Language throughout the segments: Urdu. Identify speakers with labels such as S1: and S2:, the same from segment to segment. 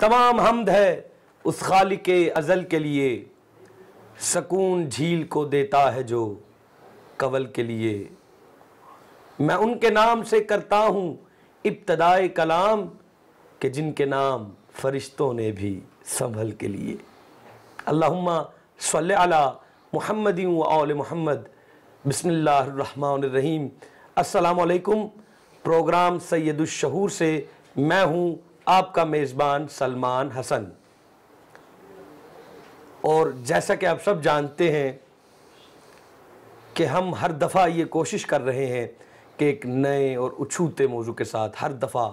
S1: تمام حمد ہے اس خالق ازل کے لیے، سکون جھیل کو دیتا ہے جو کول کے لیے۔ میں ان کے نام سے کرتا ہوں ابتدائے کلام، کہ جن کے نام فرشتوں نے بھی سنبھل کے لیے۔ اللہم صلی علی محمد و آل محمد۔ بسم اللہ الرحمن الرحیم۔ السلام علیکم۔ پروگرام سید الشہور سے میں ہوں آپ کا میزبان سلمان حسن، اور جیسا کہ آپ سب جانتے ہیں کہ ہم ہر دفعہ یہ کوشش کر رہے ہیں کہ ایک نئے اور اچھوتے موضوع کے ساتھ ہر دفعہ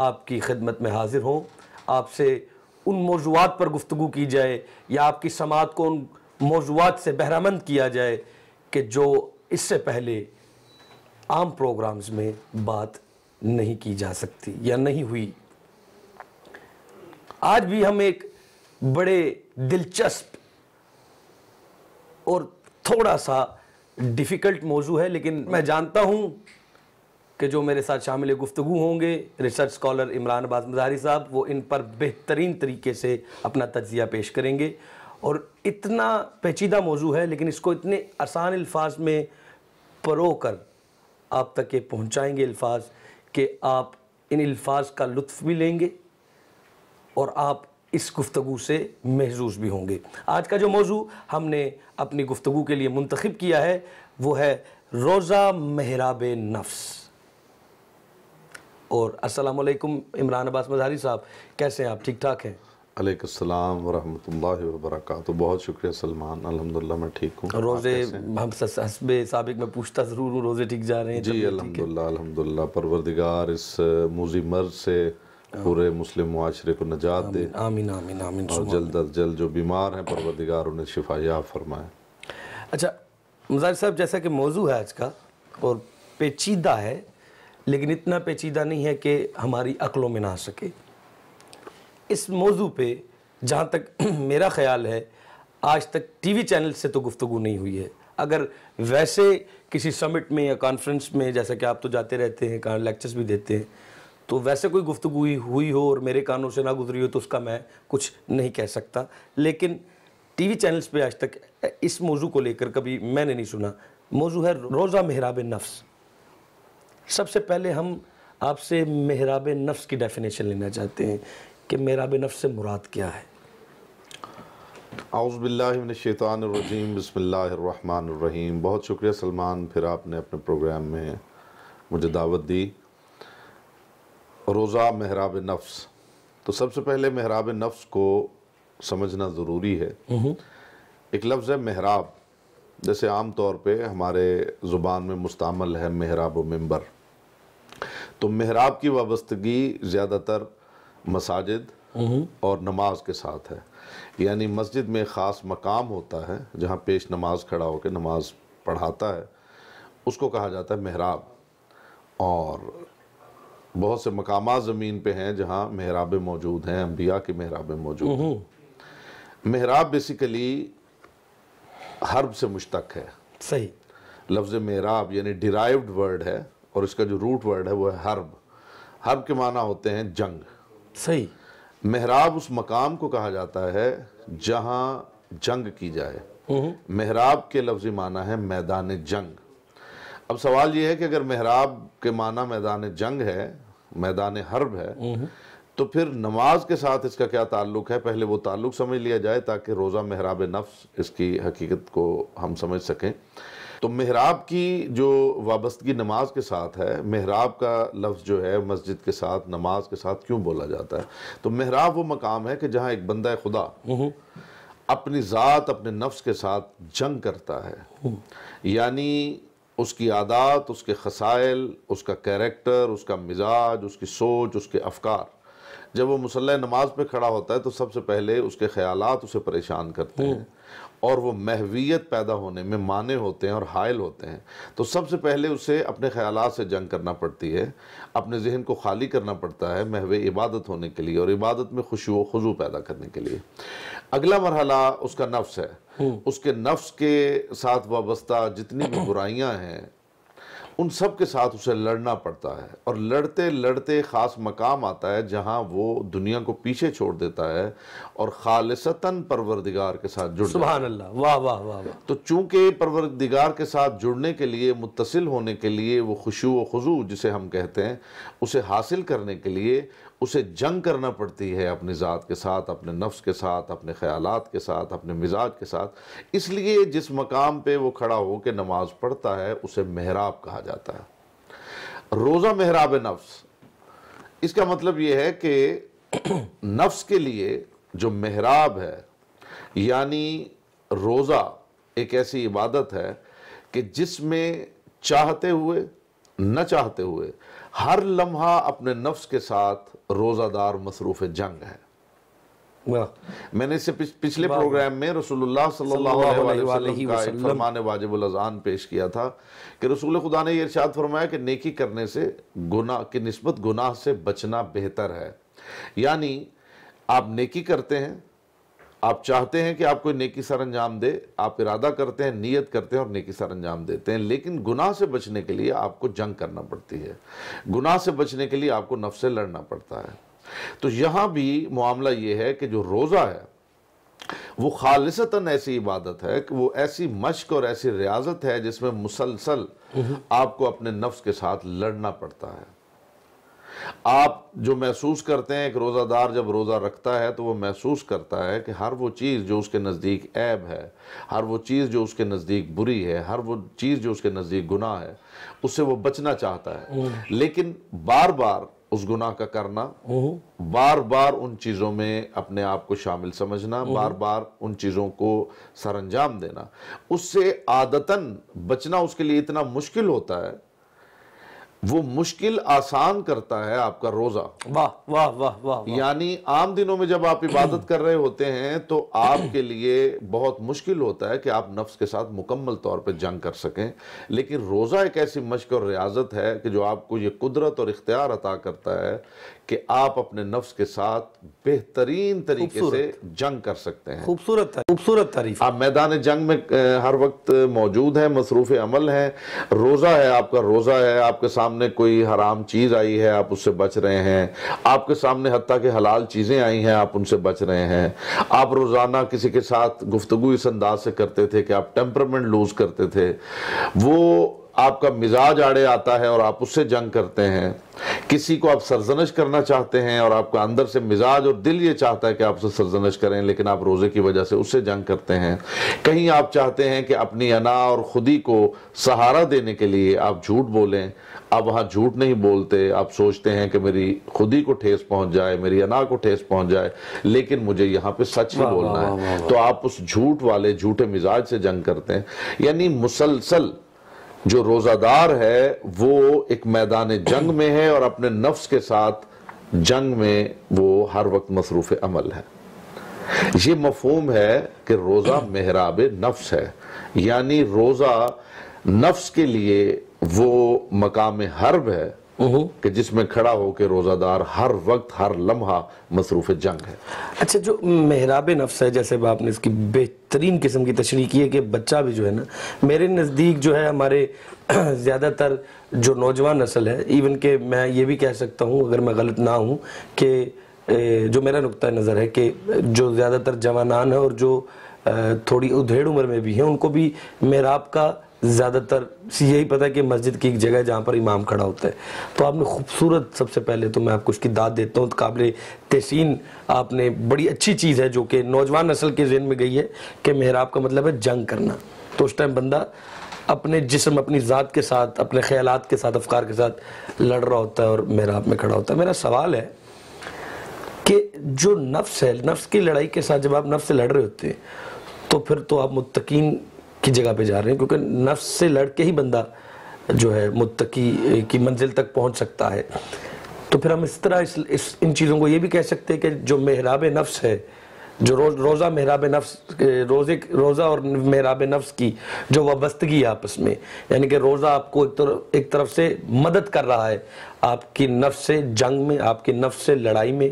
S1: آپ کی خدمت میں حاضر ہوں، آپ سے ان موضوعات پر گفتگو کی جائے یا آپ کی سماعت کو ان موضوعات سے بہرہ مند کیا جائے کہ جو اس سے پہلے عام پروگرامز میں بات نہیں کی جا سکتی یا نہیں ہوئی۔ آج بھی ہم ایک بڑے دلچسپ اور تھوڑا سا ڈیفیکلٹ موضوع ہے، لیکن میں جانتا ہوں کہ جو میرے ساتھ شامل گفتگو ہوں گے ریسرچ اسکالر عمران عباس مظہری صاحب، وہ ان پر بہترین طریقے سے اپنا تجزیہ پیش کریں گے۔ اور اتنا پیچیدہ موضوع ہے لیکن اس کو اتنے آسان الفاظ میں پرو کر آپ تک یہ پہنچائیں گے الفاظ کہ آپ ان الفاظ کا لطف بھی لیں گے اور آپ اس گفتگو سے محظوظ بھی ہوں گے۔ آج کا جو موضوع ہم نے اپنی گفتگو کے لیے منتخب کیا ہے وہ ہے روزہ محراب نفس۔ اور السلام علیکم عمران عباس مظہری صاحب، کیسے ہیں آپ؟ ٹھیک ٹھاک ہیں؟
S2: علیکم السلام ورحمۃ اللہ وبرکاتہ۔ بہت شکریہ سلمان، الحمدللہ میں ٹھیک ہوں۔
S1: روزے ہم حسب سابق میں پوچھتا ضرور ہوں، روزے ٹھیک جا رہے ہیں؟
S2: جی الحمدللہ الحمدللہ، پروردگار اس موذی مرض سے پورے مسلم معاشرے کو نجات دے،
S1: آمین آمین آمین،
S2: اور جلد از جلد جو بیمار ہیں پروردگار انہیں شفا یاب فرمائے۔
S1: اچھا مظہری صاحب، جیسا کہ موضوع ہے آج کا اور پیچیدہ ہے، لیکن اتنا پیچیدہ نہیں ہے کہ ہماری عقلوں میں نہ آ سکے۔ اس موضوع پہ جہاں تک میرا خیال ہے آج تک ٹی وی چینل سے تو گفتگو نہیں ہوئی ہے۔ اگر ویسے کسی سمٹ میں یا کانفرنس میں، جیسا کہ آپ تو جاتے رہتے ہیں، لیکچرز بھی دیتے ہیں، تو ویسے کوئی گفتگو ہوئی ہو اور میرے کانوں سے نہ گزری ہو تو اس کا میں کچھ نہیں کہہ سکتا، لیکن ٹی وی چینلز پہ آج تک اس موضوع کو لے کر کبھی میں نے نہیں سنا۔ موضوع ہے روزہ محراب نفس۔ سب سے پہلے ہم آپ سے محراب نفس کی ڈیفینیشن لینا چاہتے ہیں کہ محراب نفس سے مراد کیا ہے؟
S2: اعوذ باللہ من الشیطان الرجیم، بسم اللہ الرحمن الرحیم۔ بہت شکریہ سلمان، پھر آپ نے اپنے پروگرام میں مجھے دعوت دی۔ روزہ محراب نفس، تو سب سے پہلے محراب نفس کو سمجھنا ضروری ہے۔ ایک لفظ ہے محراب، جیسے عام طور پہ ہمارے زبان میں مستعمل ہے محراب و منبر، تو محراب کی وابستگی زیادہ تر مساجد اور نماز کے ساتھ ہے، یعنی مسجد میں خاص مقام ہوتا ہے جہاں پیش نماز کھڑا ہو کے نماز پڑھاتا ہے، اس کو کہا جاتا ہے محراب۔ اور بہت سے مقامات زمین پہ ہیں جہاں محراب موجود ہیں، انبیاء کی محراب موجود ہیں۔ محراب بیسیکلی حرب سے مشتق ہے۔
S1: صحیح۔
S2: لفظ محراب یعنی ڈیرائیوڈ ورڈ ہے، اور اس کا جو روٹ ورڈ ہے وہ ہے حرب۔ حرب کے معنی ہوتے ہیں جنگ۔
S1: صحیح۔
S2: محراب اس مقام کو کہا جاتا ہے جہاں جنگ کی جائے۔ محراب کے لفظی معنی ہے میدان جنگ۔ اب سوال یہ ہے کہ اگر محراب کے معنی میدان جنگ ہے، میدان حرب ہے، تو پھر نماز کے ساتھ اس کا کیا تعلق ہے؟ پہلے وہ تعلق سمجھ لیا جائے تاکہ روزہ محراب نفس اس کی حقیقت کو ہم سمجھ سکیں۔ تو محراب کی جو وابستگی نماز کے ساتھ ہے، محراب کا لفظ جو ہے مسجد کے ساتھ، نماز کے ساتھ کیوں بولا جاتا ہے؟ تو محراب وہ مقام ہے کہ جہاں ایک بندہ خدا اپنی ذات، اپنے نفس کے ساتھ جنگ کرتا ہے، یعنی اس کی عادات، اس کے خصائل، اس کا کیریکٹر، اس کا مزاج، اس کی سوچ، اس کے افکار، جب وہ مصلی نماز پہ کھڑا ہوتا ہے تو سب سے پہلے اس کے خیالات اسے پریشان کرتے ہیں اور وہ محویت پیدا ہونے میں مانع ہوتے ہیں اور حائل ہوتے ہیں۔ تو سب سے پہلے اسے اپنے خیالات سے جنگ کرنا پڑتی ہے، اپنے ذہن کو خالی کرنا پڑتا ہے محو عبادت ہونے کے لیے اور عبادت میں خشوع و خضوع پیدا کرنے کے لیے۔ اگلا مرحلہ اس کا نفس ہے۔ اس کے نفس کے ساتھ وابستہ جتنی بھی برائیاں ہیں ان سب کے ساتھ اسے لڑنا پڑتا ہے، اور لڑتے لڑتے خاص مقام آتا ہے جہاں وہ دنیا کو پیچھے چھوڑ دیتا ہے اور خالصتاً پروردگار کے ساتھ جڑ جاتا ہے۔
S1: سبحان اللہ، واہ واہ واہ واہ۔
S2: تو چونکہ پروردگار کے ساتھ جڑنے کے لیے، متصل ہونے کے لیے، وہ خشوع و خضوع جسے ہم کہتے ہیں، اسے حاصل کرنے کے لیے اسے جنگ کرنا پڑتی ہے اپنی ذات کے ساتھ، اپنے نفس کے ساتھ، اپنے خیالات کے ساتھ، اپنے مزاج کے ساتھ۔ اس لیے جس مقام پہ وہ کھڑا ہو کے نماز پڑھتا ہے اسے محراب کہا جاتا ہے۔ روزہ محراب نفس، اس کا مطلب یہ ہے کہ نفس کے لیے جو محراب ہے، یعنی روزہ ایک ایسی عبادت ہے کہ جس میں چاہتے ہوئے نہ چاہتے ہوئے ہر لمحہ اپنے نفس کے ساتھ روزہ دار مصروف جنگ ہے۔ میں نے اس سے پچھلے پروگرام میں رسول اللہ صلی اللہ علیہ وسلم کا ایک فرمان واجب الاذان پیش کیا تھا کہ رسول خدا نے یہ ارشاد فرمایا کہ نیکی کرنے سے گناہ کی نسبت گناہ سے بچنا بہتر ہے۔ یعنی آپ نیکی کرتے ہیں، آپ چاہتے ہیں کہ آپ کوئی نیکی سر انجام دے، آپ ارادہ کرتے ہیں، نیت کرتے ہیں اور نیکی سر انجام دیتے ہیں، لیکن گناہ سے بچنے کے لیے آپ کو جنگ کرنا پڑتی ہے، گناہ سے بچنے کے لیے آپ کو نفس سے لڑنا پڑتا ہے۔ تو یہاں بھی معاملہ یہ ہے کہ جو روزہ ہے وہ خالصتاً ایسی عبادت ہے کہ وہ ایسی مشق اور ایسی ریاضت ہے جس میں مسلسل آپ کو اپنے نفس کے ساتھ لڑنا پڑتا ہے۔ آپ جو محسوس کرتے ہیں، ایک روزہ دار جب روزہ رکھتا ہے تو وہ محسوس کرتا ہے کہ ہر وہ چیز جو اس کے نزدیک عیب ہے، ہر وہ چیز جو اس کے نزدیک بری ہے، ہر وہ چیز جو اس کے نزدیک گناہ ہے، اس سے وہ بچنا چاہتا ہے، لیکن بار بار اس گناہ کا کرنا، بار بار ان چیزوں میں اپنے آپ کو شامل سمجھنا، بار بار ان چیزوں کو سر انجام دینا، اس سے عادتاً بچنا اس کے لیے اتنا مشکل ہوتا ہے۔ وہ مشکل آسان کرتا ہے آپ کا روزہ۔
S1: واہ واہ واہ واہ۔
S2: یعنی عام دنوں میں جب آپ عبادت کر رہے ہوتے ہیں تو آپ کے لیے بہت مشکل ہوتا ہے کہ آپ نفس کے ساتھ مکمل طور پہ جنگ کر سکیں، لیکن روزہ ایک ایسی مشق اور ریاضت ہے کہ جو آپ کو یہ قدرت اور اختیار عطا کرتا ہے کہ آپ اپنے نفس کے ساتھ بہترین طریقے سے جنگ کر سکتے ہیں۔
S1: خوبصورت تعریف۔
S2: آپ میدان جنگ میں ہر وقت موجود ہیں، مصروف عمل ہیں۔ روزہ ہے، آپ کا روزہ ہے، آپ کے سامنے کوئی حرام چیز آئی ہے، آپ اس سے بچ رہے ہیں، آپ کے سامنے حتیٰ کہ حلال چیزیں آئی ہیں، آپ ان سے بچ رہے ہیں۔ آپ روزانہ کسی کے ساتھ گفتگو اس انداز سے کرتے تھے کہ آپ ٹیمپرمنٹ لوز کرتے تھے، وہ آپ کا مزاج آڑے آتا ہے اور آپ اس سے جنگ کرتے ہیں۔ کسی کو آپ سرزنش کرنا چاہتے ہیں اور آپ کا اندر سے مزاج اور دل یہ چاہتا ہے کہ آپ سے سرزنش کریں، لیکن آپ روزے کی وجہ سے اس سے جنگ کرتے ہیں۔ کہیں آپ چاہتے ہیں کہ اپنی انا اور خودی کو سہارا دینے کے لیے آپ جھوٹ بولیں، آپ وہاں جھوٹ نہیں بولتے، آپ سوچتے ہیں کہ میری خودی کو ٹھیس پہنچ جائے، میری انا کو ٹھیس پہنچ جائے، لیکن مجھے یہاں پہ سچ ہی بولنا ہے، تو آپ اس جھوٹ والے جھوٹے مزاج سے جنگ کرتے ہیں۔ یعنی مسلسل جو روزہ دار ہے وہ ایک میدان جنگ میں ہے اور اپنے نفس کے ساتھ جنگ میں وہ ہر وقت مصروف عمل ہے۔ یہ مفہوم ہے کہ روزہ محراب نفس ہے، یعنی روزہ نفس کے لیے وہ مقام حرب ہے کہ جس میں کھڑا ہو کے روزہ دار ہر وقت ہر لمحہ مصروف جنگ ہے۔
S1: اچھا، جو محراب نفس ہے، جیسے آپ نے اس کی بہترین قسم کی تشریح کی ہے کہ بچہ بھی جو ہے نا، میرے نزدیک جو ہے ہمارے زیادہ تر جو نوجوان نسل ہے، ایون کہ میں یہ بھی کہہ سکتا ہوں اگر میں غلط نہ ہوں کہ جو میرا نقطہ نظر ہے کہ جو زیادہ تر جوانان ہیں اور جو تھوڑی ادھیڑ عمر میں بھی ہیں، ان کو بھی محراب کا زیادہ تر یہی پتا ہے کہ مسجد کی ایک جگہ ہے جہاں پر امام کھڑا ہوتا ہے۔ تو آپ نے خوبصورت، سب سے پہلے تو میں آپ کو اس کی داد دیتا ہوں، قابل تحسین آپ نے بڑی اچھی چیز ہے جو کہ نوجوان نسل کے ذہن میں گئی ہے کہ محراب کا مطلب ہے جنگ کرنا۔ تو اس ٹائم بندہ اپنے جسم، اپنی ذات کے ساتھ، اپنے خیالات کے ساتھ، افکار کے ساتھ لڑ رہا ہوتا ہے اور محراب میں کھڑا ہوتا ہے۔ میرا سوال ہے کہ جو نفس ہے، نفس کی لڑائی کے ساتھ جب آپ نفس سے لڑ رہے ہوتے ہیں تو پھر تو آپ متقین کی جگہ پہ جا رہے ہیں، کیونکہ نفس سے لڑ کے ہی بندہ جو ہے متقی کی منزل تک پہنچ سکتا ہے۔ تو پھر ہم اس طرح ان چیزوں کو یہ بھی کہہ سکتے ہیں کہ جو محراب نفس ہے، جو روزہ محراب نفس، روزہ اور محراب نفس کی جو وابستگی ہے آپس میں، یعنی کہ روزہ آپ کو ایک طرف سے مدد کر رہا ہے آپ کی نفس سے جنگ میں، آپ کی نفس سے لڑائی میں،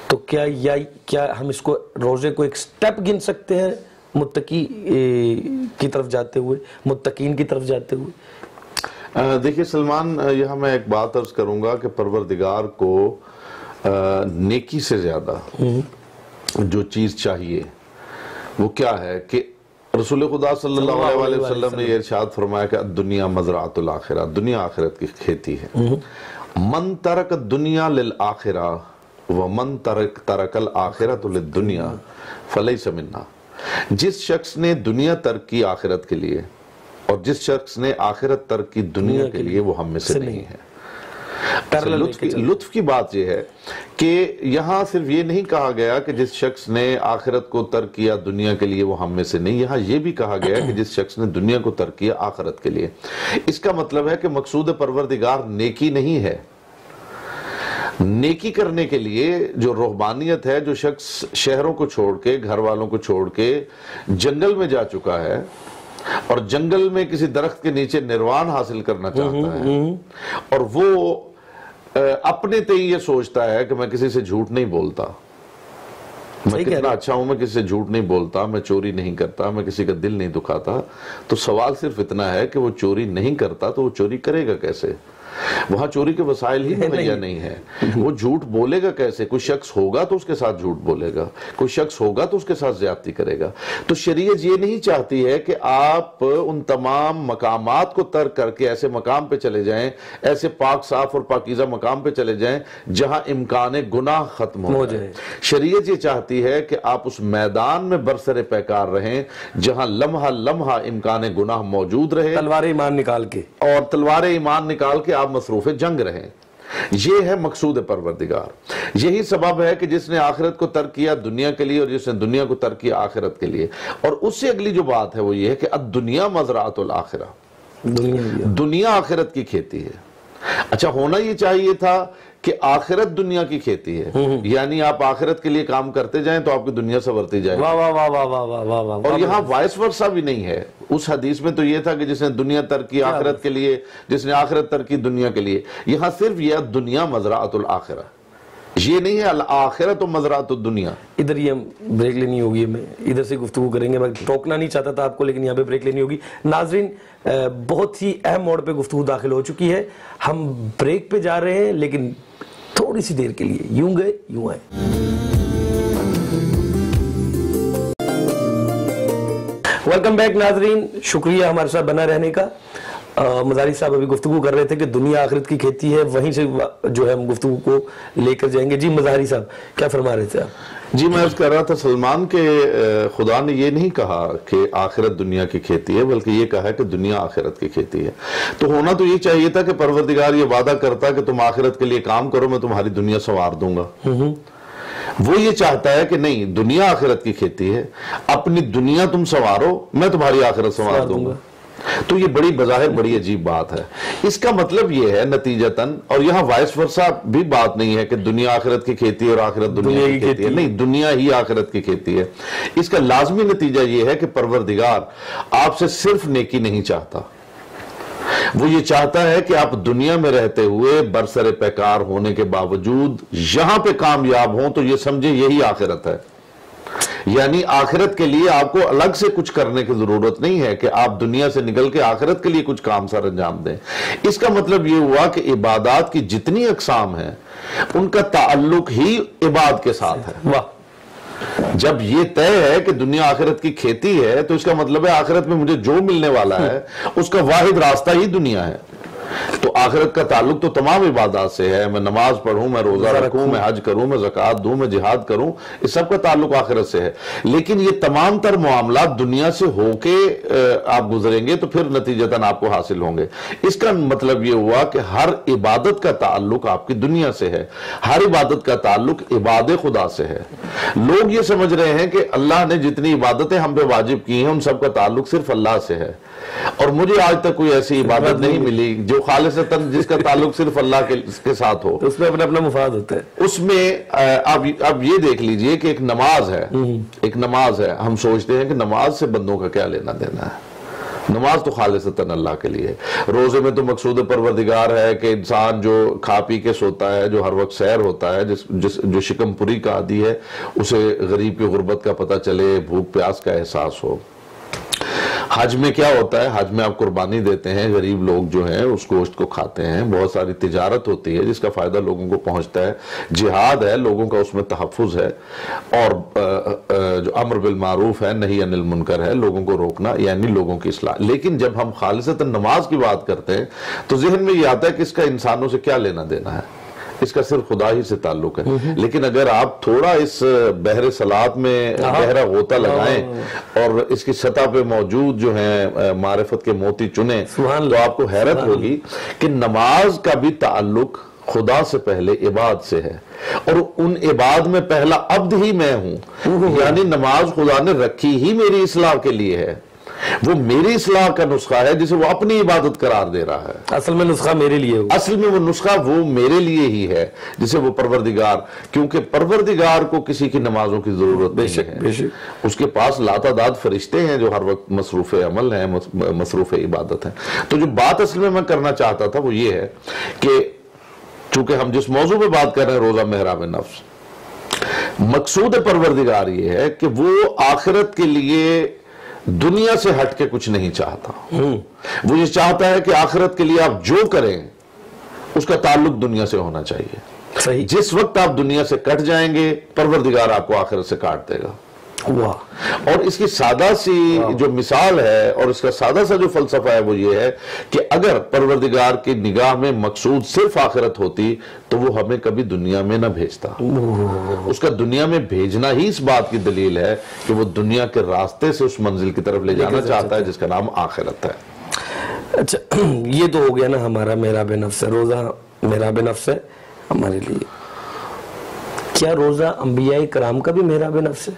S1: تو کیا ہم اس کو روزے کو ایک سٹیپ گن سکتے ہیں متقی کی طرف جاتے ہوئے، متقین کی طرف جاتے ہوئے؟
S2: دیکھیے سلمان، یہاں میں ایک بات عرض کروں گا کہ پروردگار کو نیکی سے زیادہ جو چیز چاہیے وہ کیا ہے کہ رسول خدا صلی اللہ علیہ وسلم نے یہ ارشاد فرمایا کہ الدنیا مزرعۃ الآخرہ، دنیا آخرت کی کھیتی ہے. من ترک الدنیا للآخرہ ومن ترک الآخرۃ للدنیا فلیس منا. جس شخص نے دنیا ترک کی آخرت کے لیے اور جس شخص نے آخرت ترک کی دنیا کے لیے، وہ ہم میں سے نہیں ہے. لطف کی بات یہ ہے کہ یہاں صرف یہ نہیں کہا گیا کہ جس شخص نے آخرت کو ترک کیا دنیا کے لیے وہ ہم میں سے نہیں، یہاں یہ بھی کہا گیا کہ جس شخص نے دنیا کو ترک کیا آخرت کے لیے. اس کا مطلب ہے کہ مقصود پروردگار نیکی نہیں ہے. نیکی کرنے کے لیے جو رہبانیت ہے، جو شخص شہروں کو چھوڑ کے، گھر والوں کو چھوڑ کے جنگل میں جا چکا ہے اور جنگل میں کسی درخت کے نیچے نروان حاصل کرنا چاہتا ہے، اور وہ اپنے تے یہ سوچتا ہے کہ میں کسی سے جھوٹ نہیں بولتا، میں کتنا اچھا ہوں، میں کسی سے جھوٹ نہیں بولتا، میں چوری نہیں کرتا، میں کسی کا دل نہیں دکھاتا. تو سوال صرف اتنا ہے کہ وہ چوری نہیں کرتا تو وہ چوری کرے گا کیسے؟ وہاں چوری کے وسائل ہی مہیا نہیں ہے. وہ جھوٹ بولے گا کیسے؟ کوئی شخص ہوگا تو اس کے ساتھ جھوٹ بولے گا، کوئی شخص ہوگا تو اس کے ساتھ زیادتی کرے گا. تو شریعت یہ نہیں چاہتی ہے کہ آپ ان تمام مقامات کو ترک کر کے ایسے مقام پہ چلے جائیں، ایسے پاک صاف اور پاکیزہ مقام پہ چلے جائیں جہاں امکان گناہ ختم ہو جائے. شریعت یہ چاہتی ہے کہ آپ اس میدان میں برسر پیکار رہیں جہاں لمحہ لمحہ امکان گناہ موجود رہے،
S1: تلوار ایمان نکال کے،
S2: اور تلوار ایمان نکال کے آپ مصروف جنگ رہیں. یہ ہے مقصود پروردگار. یہی سبب ہے کہ جس نے آخرت کو ترک کیا دنیا کے لیے اور جس نے دنیا کو ترک کیا آخرت کے لیے. اور اس سے اگلی جو بات ہے وہ یہ ہے کہ الدنیا مزرعۃ الآخرہ، دنیا آخرت کی کھیتی ہے. اچھا، ہونا یہ چاہیے تھا کہ آخرت دنیا کی کھیتی ہے، یعنی آپ آخرت کے لیے کام کرتے جائیں تو آپ کی دنیا سنورتی جائے. اور یہاں وائس ورسا بھی نہیں ہے. اس حدیث میں تو یہ تھا کہ جس نے دنیا ترک کی آخرت کے لیے، جس نے آخرت ترک کی دنیا کے لیے. یہاں صرف یہ دنیا مزرعۃ الآخرہ، یہ نہیں ہے الآخرۃ و مزرعۃ الدنیا.
S1: ادھر یہ بریک لینی ہوگی، ہمیں ادھر سے گفتگو کریں گے. میں ٹوکنا نہیں چاہتا تھا آپ کو، لیکن یہاں پہ بریک لینی ہوگی. ناظرین، بہت ہی اہم موڑ پہ گفتگو داخل ہو چکی ہے. ہم بریک پہ جا رہے ہیں لیکن تھوڑی سی دیر کے لیے. یوں گئے یوں آئے. ویلکم بیک ناظرین، شکریہ ہمارے ساتھ بنا رہنے کا. مزاری صاحب ابھی گفتگو کر رہے تھے کہ دنیا آخرت کی کھیتی ہے، وہیں سے جو ہے ہم گفتگو کو لے کر جائیں گے. جی مزاری صاحب کیا فرما رہے تھے آپ؟
S2: جی میں عرض کر رہا تھا سلمان کہ خدا نے یہ نہیں کہا کہ آخرت دنیا کی کھیتی ہے، بلکہ یہ کہا ہے کہ دنیا آخرت کی کھیتی ہے. تو ہونا تو یہ چاہیے تھا کہ پروردگار یہ وعدہ کرتا کہ تم آخرت کے لیے کام کرو، میں تمہاری دنیا سنوار دوں گا. وہ یہ چاہتا ہے کہ نہیں، دنیا آخرت کی کھیتی ہے، اپنی دنیا تم سنوارو، میں تمہاری آخرت سنوار دوں گا. تو یہ بڑی بظاہر بڑی عجیب بات ہے. اس کا مطلب یہ ہے نتیجتاً، اور یہاں وائس ورسا بھی بات نہیں ہے کہ دنیا آخرت کی کھیتی اور آخرت دنیا کی کھیتی ہے. نہیں، دنیا ہی آخرت کی کھیتی ہے. اس کا لازمی نتیجہ یہ ہے کہ پروردگار آپ سے صرف نیکی نہیں چاہتا، وہ یہ چاہتا ہے کہ آپ دنیا میں رہتے ہوئے برسر پیکار ہونے کے باوجود یہاں پہ کامیاب ہوں. تو یہ سمجھے یہی آخرت ہے. یعنی آخرت کے لیے آپ کو الگ سے کچھ کرنے کی ضرورت نہیں ہے کہ آپ دنیا سے نکل کے آخرت کے لیے کچھ کام سر انجام دیں. اس کا مطلب یہ ہوا کہ عبادات کی جتنی اقسام ہیں ان کا تعلق ہی عباد کے ساتھ ہے. جب یہ طے ہے کہ دنیا آخرت کی کھیتی ہے تو اس کا مطلب ہے آخرت میں مجھے جو ملنے والا ہے اس کا واحد راستہ ہی دنیا ہے. تو آخرت کا تعلق تو تمام عبادات سے ہے. میں نماز پڑھوں، میں روزہ رکھوں، میں حج کروں، میں زکوٰۃ دوں، میں جہاد کروں، اس سب کا تعلق آخرت سے ہے. لیکن یہ تمام تر معاملات دنیا سے ہو کے آپ گزریں گے تو پھر نتیجتاً آپ کو حاصل ہوں گے. اس کا مطلب یہ ہوا کہ ہر عبادت کا تعلق آپ کی دنیا سے ہے، ہر عبادت کا تعلق عباد خدا سے ہے. لوگ یہ سمجھ رہے ہیں کہ اللہ نے جتنی عبادتیں ہم پہ واجب کی ہیں ان سب کا تعلق صرف اللہ سے ہے، اور مجھے آج تک کوئی ایسی عبادت نہیں ملی جو خالصتاً جس کا تعلق صرف اللہ کے ساتھ ہو.
S1: اس میں اپنا مفاد ہوتا ہے. اس
S2: میں اب یہ دیکھ لیجئے کہ ایک نماز ہے. ہم سوچتے ہیں کہ نماز سے بندوں کا کیا لینا دینا ہے. نماز تو خالصتاً اللہ کے لیے. روزے میں تو مقصود پروردگار ہے کہ انسان جو کھا پی کے سوتا ہے، جو ہر وقت سیر ہوتا ہے، جو شکم پوری کا عادی ہے، اسے غریب کی غربت کا پتہ چلے، بھوک پیاس کا احساس ہو. حج میں کیا ہوتا ہے؟ حج میں آپ قربانی دیتے ہیں، غریب لوگ جو ہیں اس گوشت کو کھاتے ہیں، بہت ساری تجارت ہوتی ہے جس کا فائدہ لوگوں کو پہنچتا ہے، جہاد ہے، لوگوں کا اس میں تحفظ ہے، اور جو امر بالمعروف ہے، نہی عن المنکر ہے، لوگوں کو روکنا، یعنی لوگوں کی اصلاح۔ لیکن جب ہم خالصتاً نماز کی بات کرتے ہیں تو ذہن میں یہ آتا ہے کہ اس کا انسانوں سے کیا لینا دینا ہے، اس کا صرف خدا ہی سے تعلق ہے۔ لیکن اگر آپ تھوڑا اس بحر صلاۃ میں گہرا غوطہ لگائیں اور اس کی سطح پہ موجود جو ہیں معرفت کے موتی چنیں تو آپ کو حیرت ہوگی کہ نماز کا بھی تعلق خدا سے پہلے عباد سے ہے، اور ان عباد میں پہلا عبد ہی میں ہوں، یعنی نماز خدا نے رکھی ہی میری اصلاح کے لیے ہے، وہ میری اصلاح کا نسخہ ہے جسے وہ اپنی عبادت قرار دے رہا ہے۔
S1: اصل میں نسخہ میرے لیے ہو،
S2: اصل میں وہ نسخہ وہ میرے لیے ہی ہے، جسے وہ پروردگار، کیونکہ پروردگار کو کسی کی نمازوں کی ضرورت نہیں ہے، اس کے پاس لاتعداد فرشتے ہیں جو ہر وقت مصروف عمل ہیں، مصروف عبادت ہیں۔ تو جو بات اصل میں کرنا چاہتا تھا وہ یہ ہے کہ چونکہ ہم جس موضوع پہ بات کر رہے ہیں روزہ محراب نفس، مقصود پروردگار یہ ہے کہ وہ آخرت کے لیے دنیا سے ہٹ کے کچھ نہیں چاہتا، وہ یہ چاہتا ہے کہ آخرت کے لیے آپ جو کریں اس کا تعلق دنیا سے ہونا چاہیے۔
S1: صحیح۔
S2: جس وقت آپ دنیا سے کٹ جائیں گے پروردگار آپ کو آخرت سے کاٹ دے گا۔ اور اس کی سادہ سی جو مثال ہے اور اس کا سادہ سا جو فلسفہ ہے وہ یہ ہے کہ اگر پروردگار کی نگاہ میں مقصود صرف آخرت ہوتی تو وہ ہمیں کبھی دنیا میں نہ بھیجتا۔ اس کا دنیا میں بھیجنا ہی اس بات کی دلیل ہے کہ وہ دنیا کے راستے سے اس منزل کی طرف لے جانا چاہتا ہے جس کا نام آخرت ہے۔
S1: اچھا، یہ تو ہو گیا نا ہمارا محراب نفس ہے، روزہ محراب نفس ہے ہمارے لیے۔ کیا روزہ انبیاء کرام کا بھی محراب نفس ہے؟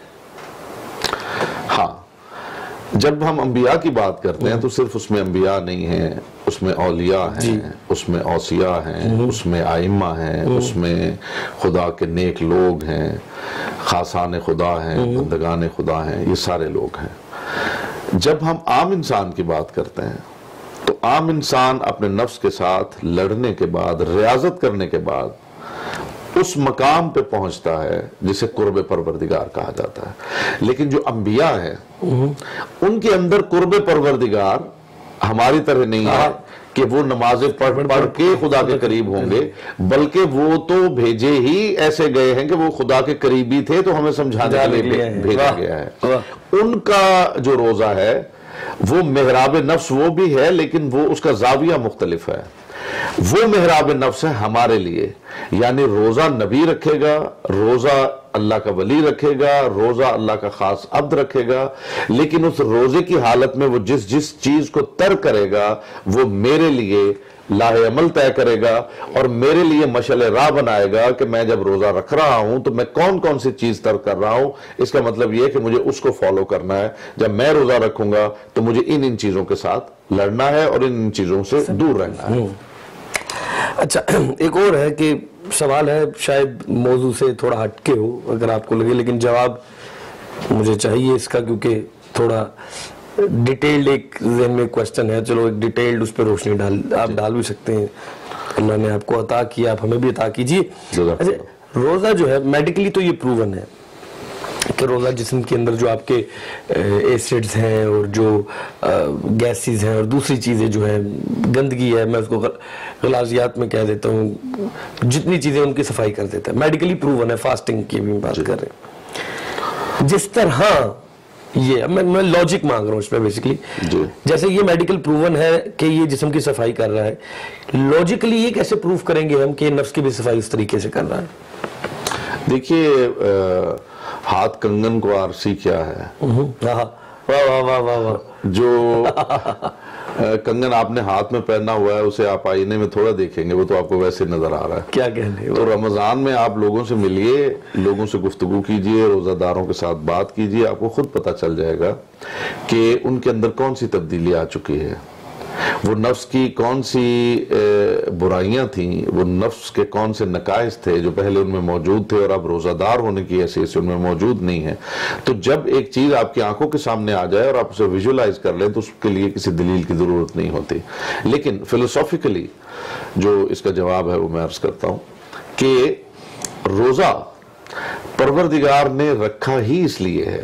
S2: ہاں، جب ہم انبیاء کی بات کرتے ہیں تو صرف اس میں انبیاء نہیں ہیں، اس میں اولیاء ہیں، اس میں اوصیاء ہیں، اس میں ائمہ ہیں، اس میں خدا کے نیک لوگ ہیں، خاصان خدا ہیں، بندگان خدا ہیں، یہ سارے لوگ ہیں۔ جب ہم عام انسان کی بات کرتے ہیں تو عام انسان اپنے نفس کے ساتھ لڑنے کے بعد، ریاضت کرنے کے بعد اس مقام پہ پہنچتا ہے جسے قرب پروردگار کہا جاتا ہے۔ لیکن جو انبیاء ہیں ان کے اندر قرب پروردگار ہماری طرح نہیں ہے کہ وہ نمازیں پڑھ کے خدا کے قریب ہوں گے، بلکہ وہ تو بھیجے ہی ایسے گئے ہیں کہ وہ خدا کے قریبی تھے تو ہمیں سمجھانے کے لیے بھیجا گیا ہے۔ ان کا جو روزہ ہے وہ محراب نفس وہ بھی ہے، لیکن وہ اس کا زاویہ مختلف ہے۔ وہ محراب نفس ہے ہمارے لیے، یعنی روزہ نبی رکھے گا، روزہ اللہ کا ولی رکھے گا، روزہ اللہ کا خاص عبد رکھے گا، لیکن اس روزے کی حالت میں وہ جس چیز کو ترک کرے گا وہ میرے لیے لاہ عمل طے کرے گا اور میرے لیے مشعل راہ بنائے گا کہ میں جب روزہ رکھ رہا ہوں تو میں کون کون سی چیز ترک کر رہا ہوں۔ اس کا مطلب یہ ہے کہ مجھے اس کو فالو کرنا ہے۔ جب میں روزہ رکھوں گا تو مجھے ان چیزوں کے ساتھ لڑنا ہے اور ان چیزوں سے دور رہنا ہے۔
S1: اچھا، ایک اور ہے کہ سوال ہے شاید موضوع سے تھوڑا ہٹ کے ہو اگر آپ کو لگے، لیکن جواب مجھے چاہیے اس کا کیونکہ تھوڑا ڈیٹیلڈ ایک ذہن میں کوشچن ہے۔ چلو ایک ڈیٹیلڈ اس پہ روشنی آپ ڈال بھی سکتے ہیں، اللہ نے آپ کو عطا کیا، آپ ہمیں بھی عطا کیجیے۔ اچھا، روزہ جو ہے میڈیکلی تو یہ پروون ہے کہ روزہ جسم کے اندر جو آپ کے ایسڈز ہیں اور جو گیسز ہیں اور دوسری چیزیں جو ہیں، گندگی ہے، میں اس کو غلازیات میں کہہ دیتا ہوں، جتنی چیزیں ان کی صفائی کر دیتا ہے، میڈیکلی پروون ہے۔ فاسٹنگ کی بھی بات کر رہے ہیں، جس طرح یہ میں لاجک مانگ رہا ہوں اس میں بیسیکلی، جیسے یہ میڈیکل پروون ہے کہ یہ جسم کی صفائی کر رہا ہے، لاجکلی یہ کیسے پروف کریں گے ہم کہ نفس کی بھی صفائی اس طریقے سے کر رہا ہے؟
S2: دیکھیے، ہاتھ کنگن کو آرسی کیا ہے؟ جو کنگن آپ نے ہاتھ میں پہنا ہوا ہے اسے آپ آئینے میں تھوڑا دیکھیں گے، وہ تو آپ کو ویسے نظر آ رہا ہے۔
S1: کیا کہنے؟
S2: تو رمضان میں آپ لوگوں سے ملیے، لوگوں سے گفتگو کیجئے، روزہ داروں کے ساتھ بات کیجئے، آپ کو خود پتہ چل جائے گا کہ ان کے اندر کون سی تبدیلی آ چکی ہے، وہ نفس کی کون سی برائیاں تھیں، وہ نفس کے کون سے نقائص تھے جو پہلے ان میں موجود تھے اور اب روزہ دار ہونے کی حیثیت سے ان میں موجود نہیں ہیں۔ تو جب ایک چیز آپ کی آنکھوں کے سامنے آ جائے اور آپ اسے ویژولائز کر لیں تو اس کے لیے کسی دلیل کی ضرورت نہیں ہوتی۔ لیکن فلسافیکلی جو اس کا جواب ہے وہ میں عرض کرتا ہوں کہ روزہ پروردگار نے رکھا ہی اس لیے ہے،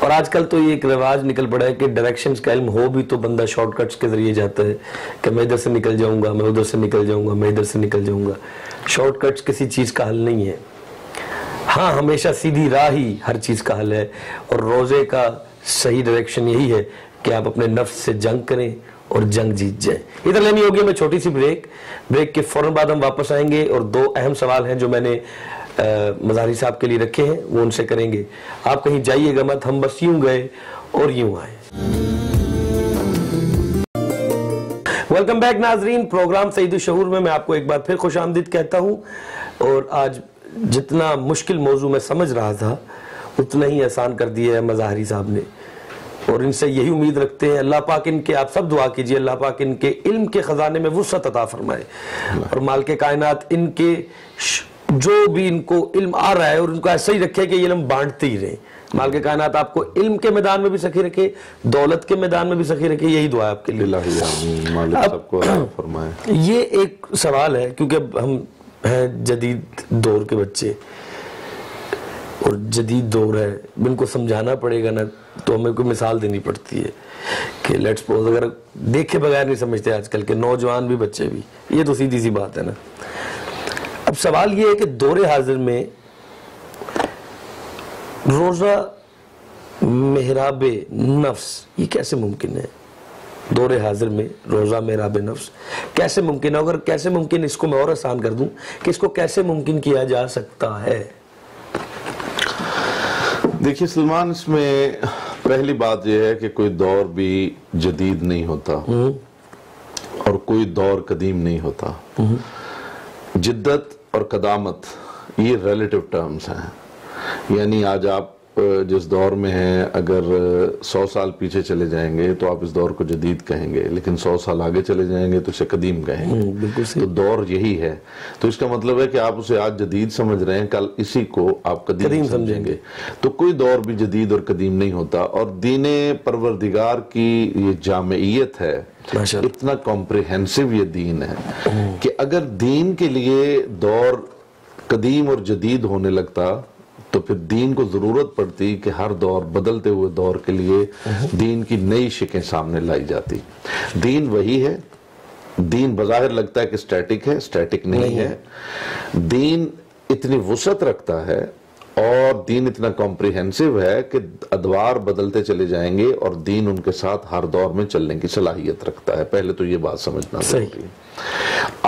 S1: اور آج کل تو یہ ایک رواج نکل پڑا ہے کہ ڈائریکشنز کا علم ہو بھی تو بندہ شارٹ کٹس کے ذریعے جاتا ہے کہ میں ادھر سے نکل جاؤں گا، میں ادھر سے نکل جاؤں گا، میں ادھر سے نکل جاؤں گا. شارٹ کٹس کسی چیز کا حل نہیں ہے. ہاں ہمیشہ سیدھی راہ ہی ہر چیز کا حل ہے، اور روزے کا صحیح ڈائریکشن یہی ہے کہ آپ اپنے نفس سے جنگ کریں اور جنگ جیت جائیں. ادھر لینی ہوگی ہمیں چھوٹی سی بریک کے فوراً بعد ہم واپس آئیں گے، اور 2 اہم سوال ہیں جو میں نے مظاہری صاحب کے لیے رکھے ہیں وہ ان سے کریں گے. آپ کہیں جائیے گا مت، ہم بس یوں گئے اور یوں آئے. ویلکم بیک ناظرین، پروگرام سعید الشعور میں آپ کو ایک بار پھر خوش آمدید کہتا ہوں. اور آج جتنا مشکل موضوع میں سمجھ رہا تھا اتنا ہی آسان کر دیا ہے مظاہری صاحب نے، اور ان سے یہی امید رکھتے ہیں. اللہ پاک ان کے، آپ سب دعا کیجئے، اللہ پاک ان کے علم کے خزانے میں وسعت عطا فرمائے، اور مالک کائنات ان کے جو بھی ان کو علم آ رہا ہے اور ان کو ایسا ہی رکھے کہ یہ علم بانٹتے ہی رہیں. مالک کائنات آپ کو علم کے میدان میں بھی سخی رکھے، دولت کے میدان میں بھی سخی رکھے، یہی دعا ہے آپ کے لیے.
S2: مالک سب کو عطا فرمائے.
S1: یہ ایک سوال ہے کیونکہ اب ہم ہیں جدید دور کے بچے، اور جدید دور ہے، ان کو سمجھانا پڑے گا نا تو ہمیں کوئی مثال دینی پڑتی ہے کہ لیٹس سپوز اگر دیکھے بغیر نہیں سمجھتے آج کل کے نوجوان بھی بچے بھی، یہ تو سیدھی سی بات ہے نا. اب سوال یہ ہے کہ دور حاضر میں روزہ محراب نفس یہ کیسے ممکن ہے؟ دور حاضر میں روزہ محراب نفس کیسے ممکن ہے؟ اگر کیسے ممکن، اس کو میں اور آسان کر دوں کہ اس کو کیسے ممکن کیا جا سکتا ہے؟
S2: دیکھیے سلمان، اس میں پہلی بات یہ ہے کہ کوئی دور بھی جدید نہیں ہوتا اور کوئی دور قدیم نہیں ہوتا. جدت اور قدامت یہ ریلیٹیو ٹرمز ہیں. یعنی آج آپ جس دور میں ہیں، اگر 100 سال پیچھے چلے جائیں گے تو آپ اس دور کو جدید کہیں گے، لیکن 100 سال آگے چلے جائیں گے تو اسے قدیم کہیں گے. تو دور یہی ہے. تو اس کا مطلب ہے کہ آپ اسے آج جدید سمجھ رہے ہیں، کل اسی کو آپ قدیم سمجھیں گے. تو کوئی دور بھی جدید اور قدیم نہیں ہوتا. اور دین پروردگار کی یہ جامعیت ہے، اتنا کمپریہنسو یہ دین ہے کہ اگر دین کے لیے دور قدیم اور جدید ہونے لگتا تو پھر دین کو ضرورت پڑتی کہ ہر دور، بدلتے ہوئے دور کے لیے دین کی نئی شکیں سامنے لائی جاتی. دین وہی ہے. دین بظاہر لگتا ہے کہ سٹیٹک ہے، سٹیٹک نہیں ہے. دین اتنی وسعت رکھتا ہے اور دین اتنا کمپریہنسو ہے کہ ادوار بدلتے چلے جائیں گے اور دین ان کے ساتھ ہر دور میں چلنے کی صلاحیت رکھتا ہے. پہلے تو یہ بات سمجھنا ضروری ہے.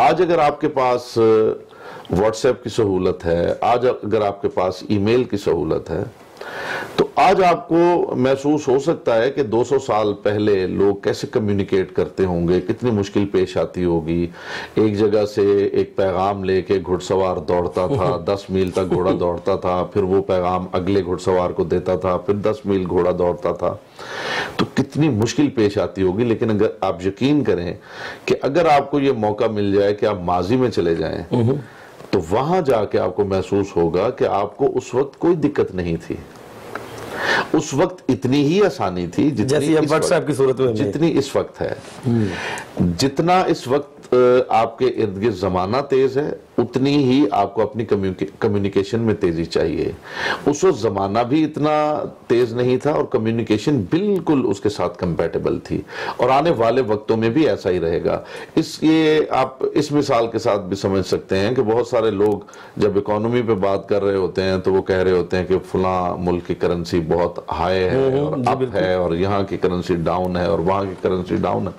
S2: آج اگر آپ کے پاس واٹس ایپ کی سہولت ہے، آج اگر آپ کے پاس ای میل کی سہولت ہے، تو آج آپ کو محسوس ہو سکتا ہے کہ 200 سال پہلے لوگ کیسے کمیونیکیٹ کرتے ہوں گے، کتنی مشکل پیش آتی ہوگی. ایک جگہ سے ایک پیغام لے کے گھڑ سوار دوڑتا تھا، 10 میل تک گھوڑا دوڑتا تھا، پھر وہ پیغام اگلے گھڑ سوار کو دیتا تھا، پھر 10 میل گھوڑا دوڑتا تھا. تو کتنی مشکل پیش آتی ہوگی. لیکن اگر آپ یقین کریں کہ اگر آپ کو یہ موقع مل جائے کہ آپ ماضی میں چلے جائیں تو وہاں جا کے آپ کو محسوس ہوگا کہ آپ کو اس وقت کوئی دقت نہیں تھی. اس وقت اتنی ہی آسانی تھی جتنی اس وقت ہے. جتنا اس وقت آپ کے ارد گرد زمانہ تیز ہے، اتنی ہی آپ کو اپنی کمیونیکیشن میں تیزی چاہیے. اس وقت زمانہ بھی اتنا تیز نہیں تھا اور کمیونیکیشن بالکل اس کے ساتھ کمپیٹیبل تھی، اور آنے والے وقتوں میں بھی ایسا ہی رہے گا. آپ اس مثال کے ساتھ بھی سمجھ سکتے ہیں کہ بہت سارے لوگ جب اکانومی پہ بات کر رہے ہوتے ہیں تو وہ کہہ رہے ہوتے ہیں کہ فلاں ملک کی کرنسی بہت ہائی ہے اور اپ ہے، اور یہاں کی کرنسی ڈاؤن ہے اور وہاں کی کرنسی ڈاؤن ہے.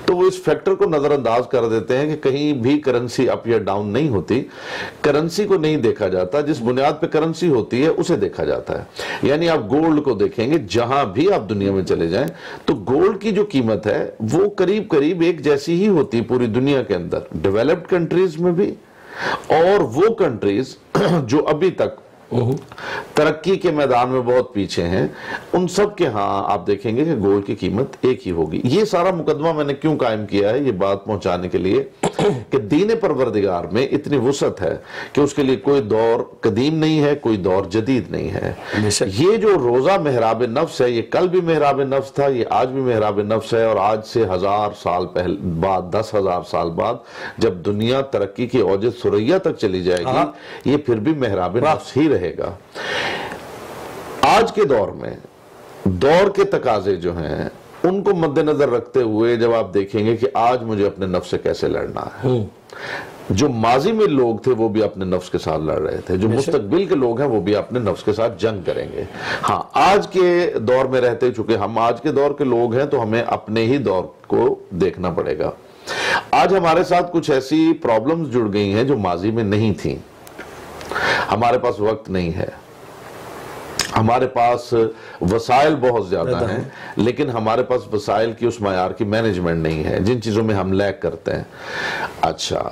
S2: تو وہ اس فیکٹر کو نظر انداز کر دیتے ہیں کہ کہیں بھی کرنسی اپ یا ڈاؤن نہیں ہوتی. کرنسی کو نہیں دیکھا جاتا، جس بنیاد پہ کرنسی ہوتی ہے اسے دیکھا جاتا ہے. یعنی آپ گولڈ کو دیکھیں گے، جہاں بھی آپ دنیا میں چلے جائیں تو گولڈ کی جو قیمت ہے وہ قریب قریب ایک جیسی ہی ہوتی پوری دنیا کے اندر، ڈیولپڈ کنٹریز میں بھی اور وہ کنٹریز جو ابھی تک ترقی کے میدان میں بہت پیچھے ہیں، ان سب کے ہاں آپ دیکھیں گے کہ گولڈ کی قیمت ایک ہی ہوگی. یہ سارا مقدمہ میں نے کیوں قائم کیا ہے؟ یہ بات پہنچانے کے لیے کہ دین پروردگار میں اتنی وسعت ہے کہ اس کے لیے کوئی دور قدیم نہیں ہے، کوئی دور جدید نہیں ہے. یہ جو روزہ محراب نفس ہے، یہ کل بھی محراب نفس تھا، یہ آج بھی محراب نفس ہے، اور آج سے 1000 سال بعد، 10,000 سال بعد جب دنیا ترقی کی اوج ثریا تک چلی جائے گی، یہ پھر بھی محراب نفس ہی رہے گا. آج کے دور میں دور کے تقاضے جو ہیں ان کو مد نظر رکھتے ہوئے جب آپ دیکھیں گے کہ آج مجھے اپنے نفس سے کیسے لڑنا ہے، جو ماضی میں لوگ تھے وہ بھی اپنے نفس کے ساتھ لڑ رہے تھے، جو مستقبل کے لوگ ہیں وہ بھی اپنے نفس کے ساتھ جنگ کریں گے۔ ہاں، آج کے دور میں رہتے چونکہ ہم آج کے دور کے لوگ ہیں تو ہمیں اپنے ہی دور کو دیکھنا پڑے گا۔ آج ہمارے ساتھ کچھ ایسی پرابلمز جڑ گئی ہیں جو ماضی میں نہیں تھیں۔ ہمارے پاس وقت نہیں ہے، ہمارے پاس وسائل بہت زیادہ ہیں، لیکن ہمارے پاس وسائل کی اس معیار کی مینجمنٹ نہیں ہے جن چیزوں میں ہم لیک کرتے ہیں۔ اچھا،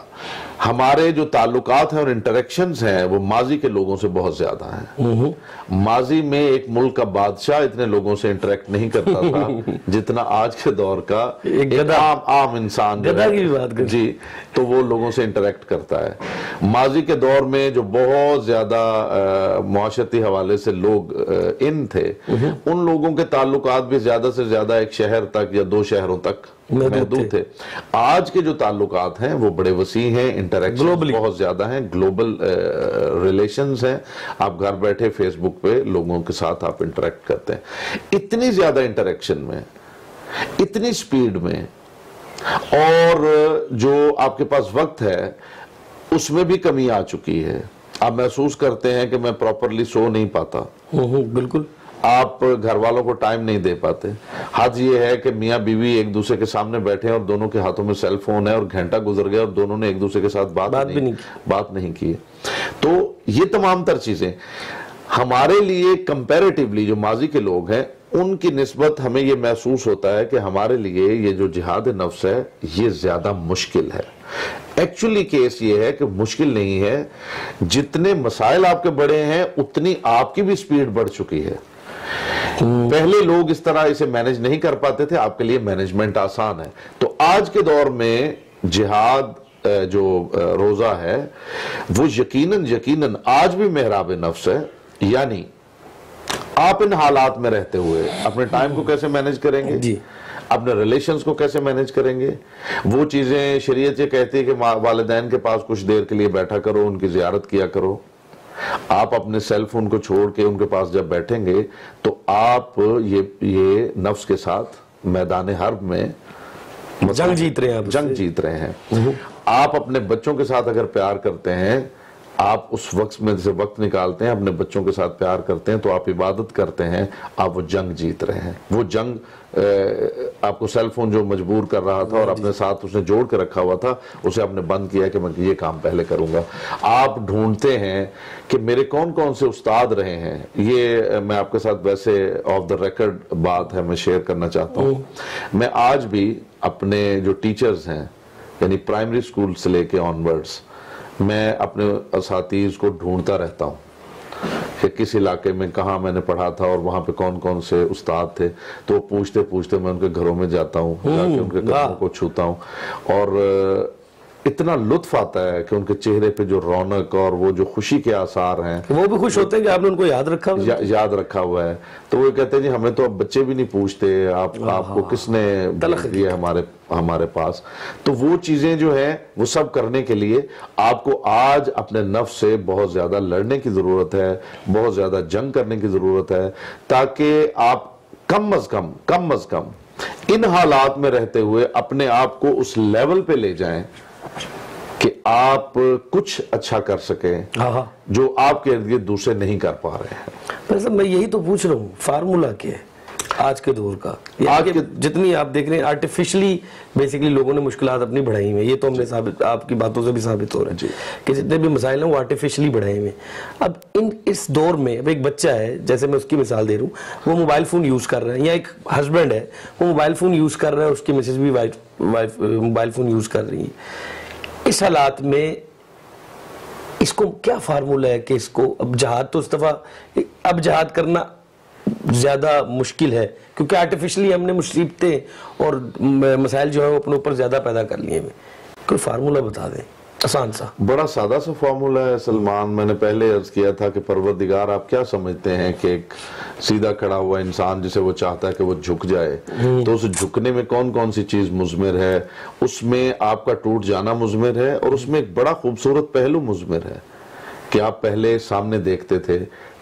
S2: ہمارے جو تعلقات ہیں اور انٹریکشنز ہیں وہ ماضی کے لوگوں سے بہت زیادہ ہیں۔ ماضی میں ایک ملک کا بادشاہ اتنے لوگوں سے انٹریکٹ نہیں کرتا تھا جتنا آج کے دور کا ایک عام انسان جی تو وہ لوگوں سے انٹریکٹ کرتا ہے۔ ماضی کے دور میں جو بہت زیادہ معاشرتی حوالے سے لوگ ان تھے، ان لوگوں کے تعلقات بھی زیادہ سے زیادہ ایک شہر تک یا دو شہروں تک محدود تھے۔ آج کے جو تعلقات ہیں وہ بڑے وسیع ہیں، انٹریکشن بہت زیادہ ہیں، گلوبل ریلیشنز ہیں۔ آپ گھر بیٹھے فیس بک پہ لوگوں کے ساتھ آپ انٹریکٹ کرتے ہیں۔ اتنی زیادہ انٹریکشن میں، اتنی سپیڈ میں، اور جو آپ کے پاس وقت ہے اس میں بھی کمی آ چکی ہے۔ آپ محسوس کرتے ہیں کہ میں پراپرلی سو نہیں پاتا،
S1: بالکل،
S2: آپ گھر والوں کو ٹائم نہیں دے پاتے۔ حد یہ ہے کہ میاں بیوی ایک دوسرے کے سامنے بیٹھے ہیں اور دونوں کے ہاتھوں میں سیل فون ہے اور گھنٹہ گزر گیا اور دونوں نے ایک دوسرے کے ساتھ بات نہیں کی۔ تو یہ تمام تر چیزیں ہمارے لیے کمپیریٹیولی جو ماضی کے لوگ ہیں ان کی نسبت ہمیں یہ محسوس ہوتا ہے کہ ہمارے لیے یہ جو جہاد نفس ہے یہ زیادہ مشکل ہے۔ ایکچولی کیس یہ ہے کہ مشکل نہیں ہے، جتنے مسائل آپ کے بڑے ہیں اتنی آپ کی بھی سپیڈ بڑھ چکی ہے۔ پہلے لوگ اس طرح اسے مینج نہیں کر پاتے تھے، آپ کے لیے مینجمنٹ آسان ہے۔ تو آج کے دور میں جہاد جو روزہ ہے وہ یقیناً آج بھی محراب نفس ہے۔ یعنی آپ ان حالات میں رہتے ہوئے اپنے ٹائم کو کیسے مینج کریں گے، اپنے ریلیشنز کو کیسے مینج کریں گے، وہ چیزیں شریعت یہ کہتی ہے کہ والدین کے پاس کچھ دیر کے لیے بیٹھا کرو، ان کی زیارت کیا کرو۔ آپ اپنے سیل فون کو چھوڑ کے ان کے پاس جب بیٹھیں گے تو آپ یہ نفس کے ساتھ میدان حرب میں
S1: جنگ جیت
S2: رہے ہیں۔ آپ اپنے بچوں کے ساتھ اگر پیار کرتے ہیں، آپ اس وقت میں سے وقت نکالتے ہیں، اپنے بچوں کے ساتھ پیار کرتے ہیں، تو آپ عبادت کرتے ہیں، آپ وہ جنگ جیت رہے ہیں۔ وہ جنگ آپ کو سیل فون جو مجبور کر رہا تھا اور اپنے ساتھ اس نے جوڑ کے رکھا ہوا تھا، اسے آپ نے بند کیا کہ میں یہ کام پہلے کروں گا۔ آپ ڈھونڈتے ہیں کہ میرے کون کون سے استاد رہے ہیں۔ یہ میں آپ کے ساتھ ویسے آف دا ریکارڈ بات ہے، میں شیئر کرنا چاہتا ہوں۔ میں آج بھی اپنے جو ٹیچرز ہیں، یعنی پرائمری اسکول سے لے کے آنورڈز، میں اپنے اساتذہ کو ڈھونڈتا رہتا ہوں کہ کس علاقے میں کہاں میں نے پڑھا تھا اور وہاں پہ کون کون سے استاد تھے۔ تو پوچھتے پوچھتے میں ان کے گھروں میں جاتا ہوں، جا کے ان کے قدموں کو چھوتا ہوں، اور اتنا لطف آتا ہے کہ ان کے چہرے پہ جو رونق اور وہ جو خوشی کے آثار ہیں،
S1: وہ بھی خوش ہوتے ہیں کہ آپ نے ان کو
S2: یاد رکھا ہوا ہے۔ تو وہ کہتے ہیں جی ہمیں تو اب بچے بھی نہیں پوچھتے، آپ کو کس نے دیا ہمارے پاس۔ تو وہ چیزیں جو ہیں وہ سب کرنے کے لیے آپ کو آج اپنے نفس سے بہت زیادہ لڑنے کی ضرورت ہے، بہت زیادہ جنگ کرنے کی ضرورت ہے، تاکہ آپ کم از کم ان حالات میں رہتے ہوئے اپنے آپ کو اس لیول پہ لے جائیں کہ آپ کچھ اچھا کر سکیں جو آپ کے ارد دوسرے نہیں کر پا رہے ہیں۔
S1: میں یہی تو پوچھ رہا ہوں، فارمولا کیا ہے آج کے دور کا؟ جتنی آپ دیکھ رہے ہیں آرٹیفیشلی بیسیکلی لوگوں نے مشکلات اپنی بڑھائی ہوئی ہیں، یہ تو ہم نے آپ کی باتوں سے بھی ثابت ہو رہا ہے کہ جتنے بھی مسائل ہیں وہ آرٹیفیشلی بڑھائے ہوئے ہیں۔ اب اس دور میں اب ایک بچہ ہے، جیسے میں اس کی مثال دے رہا ہوں، وہ موبائل فون یوز کر رہا ہے، یا ایک ہسبینڈ ہے وہ موبائل فون یوز کر رہا ہے، اس کی مسز بھی موبائل فون یوز کر رہی ہے۔ اس حالات میں اس کو کیا فارمولا ہے کہ اس کو اب جہاد تو اس دفعہ اب جہاد کرنا زیادہ مشکل ہے کیونکہ آرٹیفیشلی ہم نے مصیبتیں اور مسائل جو ہیں وہ اپنے اوپر زیادہ پیدا کر لیے ہیں۔ کوئی فارمولا بتا دیں آسان سا۔
S2: بڑا سادہ سا فارمولا ہے سلمان، میں نے پہلے عرض کیا تھا کہ پروردگار آپ کیا سمجھتے ہیں کہ ایک سیدھا کھڑا ہوا انسان جسے وہ چاہتا ہے کہ وہ جھک جائے، تو اس جھکنے میں کون کون سی چیز مضمر ہے؟ اس میں آپ کا ٹوٹ جانا مضمر ہے، اور اس میں ایک بڑا خوبصورت پہلو مضمر ہے کہ آپ پہلے سامنے دیکھتے تھے،